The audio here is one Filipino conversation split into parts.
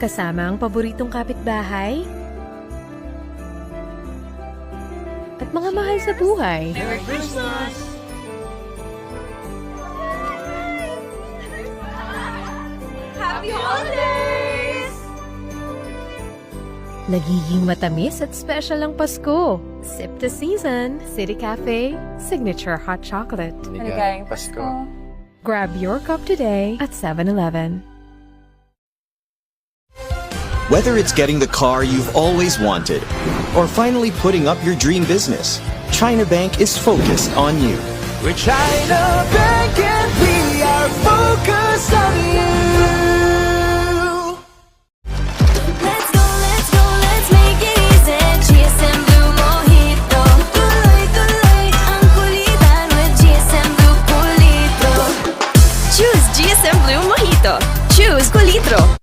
kasama ang paboritong kapitbahay, at mga mahal sa buhay. Merry Christmas! Happy Holidays! Nagiging matamis at special ang Pasko. Sip the season, City Cafe, Signature Hot Chocolate. Maligayang Pasko. Grab your cup today at 7-Eleven. Whether it's getting the car you've always wanted or finally putting up your dream business, China Bank is focused on you. With China Bank and we are focused on you. Let's go, let's make it easy. GSM Blue Mojito. Tuloy ang kulitan with GSM Blue Kulitro. Choose GSM Blue Mojito. Choose Kulitro.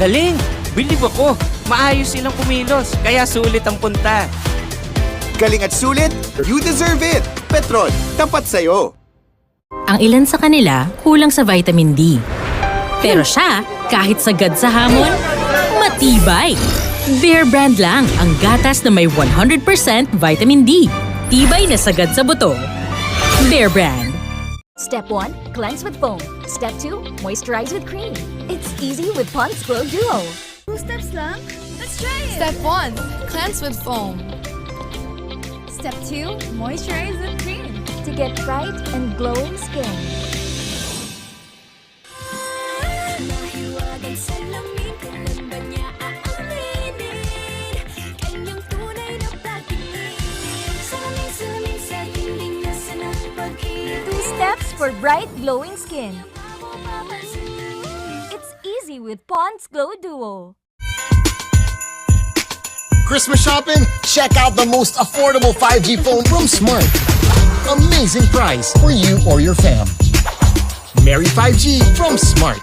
Galing! Believe ako! Maayos silang kumilos, kaya sulit ang punta. Galing at sulit, you deserve it! Petron, tapat sa'yo! Ang ilan sa kanila kulang sa vitamin D. Pero siya, kahit sagad sa hamon, matibay. Bear Brand lang ang gatas na may 100% vitamin D. Tibay na sagad sa buto. Bear Brand. Step 1, cleanse with foam. Step 2, moisturize with cream. It's easy with Pond's Glow Duo. 2 steps lang? Let's try it! Step 1, cleanse with foam. Step 2, moisturize with cream. To get bright and glowing skin. Steps for bright, glowing skin. It's easy with Pond's Glow Duo. Christmas shopping? Check out the most affordable 5G phone from Smart. Amazing price for you or your fam. Merry 5G from Smart.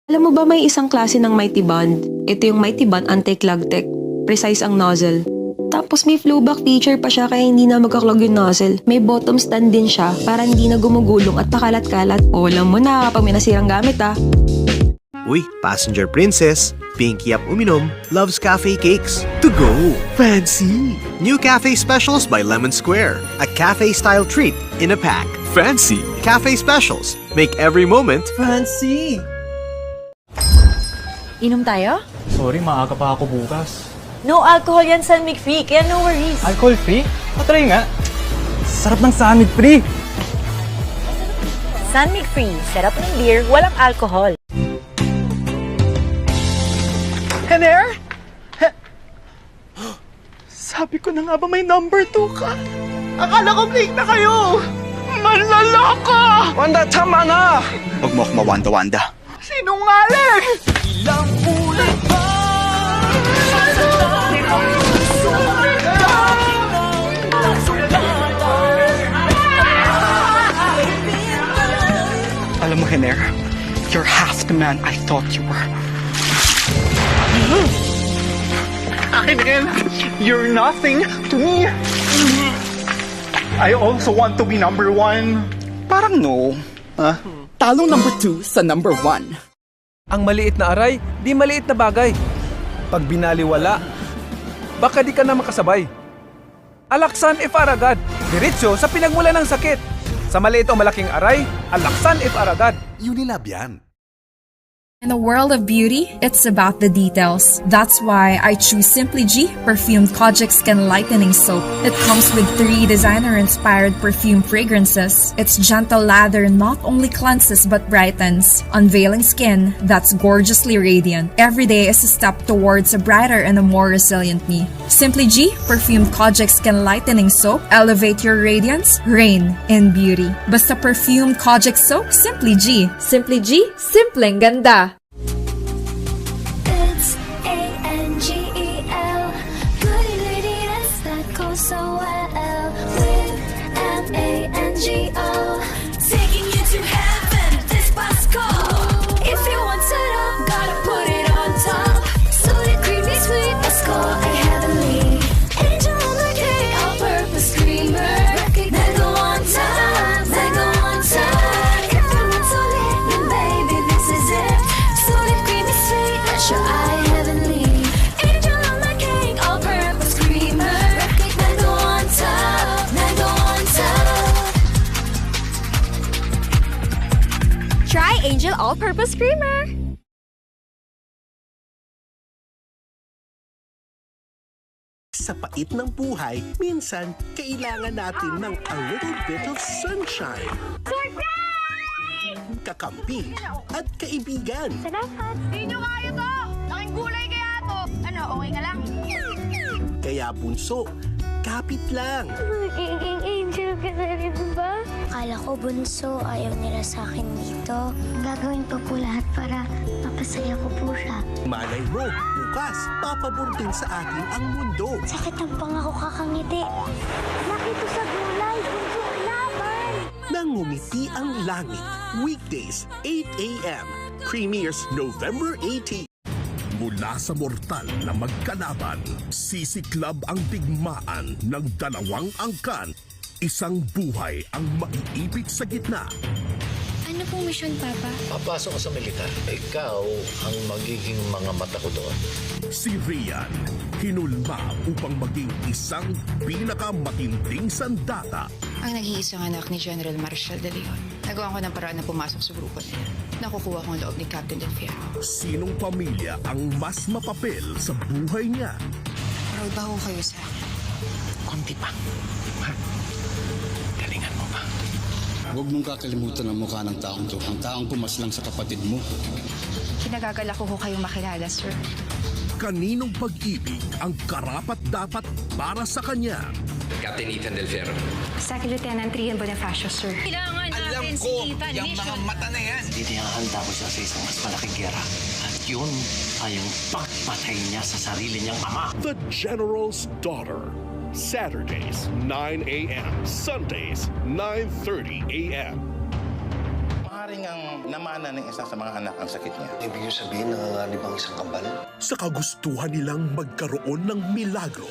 Alam mo ba may isang klase ng Mighty Bond? Ito yung Mighty Bond Anti-Clog Tech. Precise ang nozzle. Tapos may flowback feature pa siya kaya hindi na magkaklog yung nozzle. May bottom stand din siya para hindi na gumugulong at pakalat-kalat. O alam mo na kapag may nasirang gamit Uy, passenger princess, Pinky Up Uminom loves cafe cakes. To go! Fancy! New cafe specials by Lemon Square. A cafe-style treat in a pack. Fancy! Cafe specials make every moment Fancy! Inom tayo? Sorry, maaga pa ako bukas. No alcohol yan, San Mig Free, kaya no worries. Alcohol free? Patry nga. Sarap ng San Mig Free. San Mig Free, sarap ng beer, walang alcohol. Hener? Sabi ko na nga ba may number 2 ka? Akala ko fake na kayo! Manlaloko! Wanda, tama na! Huwag mo ako mawanda-wanda. Sinungaling! Ilang ulit ba? Alam mo, Hener, you're half the man I thought you were. Akin din, you're nothing to me. I also want to be number 1. Parang no. Talo number 2 sa number 1. Ang maliit na aray, di maliit na bagay. Pag binaliwala, baka di ka na makasabay. Alaksan if aragad, diretso sa pinagmula ng sakit. Sa maliit o malaking aray, alaksan if aragad. Unilab yan. In the world of beauty, it's about the details. That's why I choose Simply G Perfumed Kojic Skin Lightening Soap. It comes with 3 designer-inspired perfume fragrances. Its gentle lather not only cleanses but brightens, unveiling skin that's gorgeously radiant. Every day is a step towards a brighter and a more resilient me. Simply G Perfumed Kojic Skin Lightening Soap. Elevate your radiance, reign in beauty. Basta Perfumed Kojic Soap, Simply G. Simply G, simpleng ganda. It's ANGEL. Good ingredients that go so well with MANGO. Taking you to heaven this Pasco. If you want it up, gotta put it on top. Sweet, creamy, sweet Pasco, I heavenly. Angel on the cake, all-purpose creamer. Recognize Angel All-Purpose Creamer. Sa pait ng buhay, minsan, kailangan natin ng a little bit of sunshine. Surprise! Kakampi at kaibigan. Salamat! Hindi nyo kaya to! Laking gulay kaya to! Ano, okay ka lang? Kaya bunso, kapit lang. Magiging angel ka na rin ba? Akala ko bunso, ayaw nila sa akin dito. Gagawin ko po lahat para mapasaya ko po siya. Malay mo, bukas, papabor din sa atin ang mundo. Sakit ang pangako kakangiti. Nakita sa gulay, bunso, laban! Nangumiti ang langit. Weekdays, 8 a.m. Premieres November 18. Mula sa mortal na magkalaban, sisiklab ang digmaan ng dalawang angkan. Isang buhay ang maiipit sa gitna. Ano pong mission, Papa? Papasok ka sa militar. Ikaw ang magiging mga mata ko doon. Si Rian, hinulma upang maging isang pinakamatinding sandata. Ang nag-iisang anak ni General Marshal De Leon. Nagawa ko ng paraan na pumasok sa grupo nila. Nakukuha ko ang loob ni Captain Del Fierro. Sinong pamilya ang mas mapapel sa buhay niya? Proud ba ho kayo sa akin? Kunti pa. Galingan mo pa. Huwag mong kakalimutan ang mukha ng taong to. Ang taong pumaslang sa kapatid mo. Kinagagalak ko kayong makilala, sir. Kaninong pag-ibig ang karapat-dapat para sa kanya? Captain Ethan Del Fierro. Second Lieutenant Rian Bonifacio, sir. Kailangan natin si Ethan. Yung mga mata na yan. Hindi ko siya sa isang mas malaking gera. At yun ay yung pagpatay niya sa sarili niyang ama. The General's Daughter. Saturdays, 9 a.m. Sundays, 9:30 a.m. Maaring ang namana ng isa sa mga anak ang sakit niya. Ibig niyo sabihin nanganganib ang isang kambal? Sa kagustuhan nilang magkaroon ng milagro.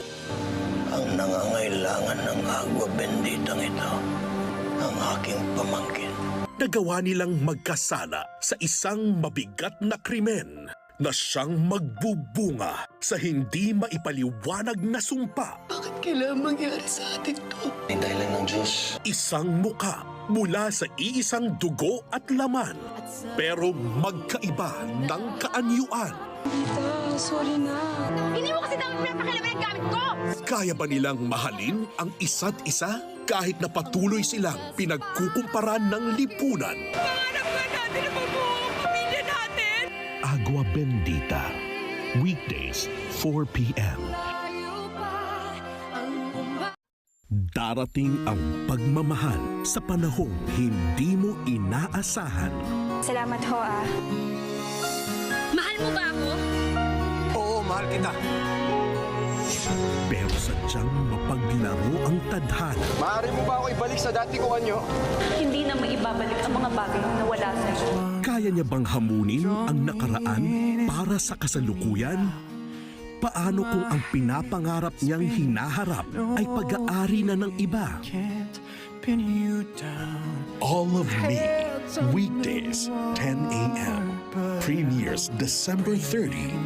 Ang nangangailangan ng agwa benditang ito, ang aking pamangkin. Nagawa nilang magkasala sa isang mabigat na krimen na siyang magbubunga sa hindi maipaliwanag na sumpa. Bakit kailangan mangyari sa atin to? Hinday lang ng Diyos. Isang muka mula sa iisang dugo at laman, pero magkaiba ng kaanyuan. Tita, sorry na. Hindi mo kasi dapat pinapakilaman ang gamit ko! Kaya ba nilang mahalin ang isa't isa kahit na patuloy silang pinagkukumparan ng lipunan? Pangarap ka natin na mabuo ang pamilya natin! Agua Bendita. Weekdays, 4 p.m. Darating ang pagmamahal sa panahong hindi mo inaasahan. Salamat ho, Mahal mo ba ako? Oo, mahal kita. Pero sadyang mapaglaro ang tadhana. Maaari mo ba ako ibalik sa dati kong anyo? Hindi na maibabalik ang mga bagay na nawala sa'yo. Kaya niya bang hamunin ang nakaraan para sa kasalukuyan? Paano kung ang pinapangarap niyang hinaharap ay pag-aari na ng iba? All of Me, weekdays, 10 a.m. Premieres December 30.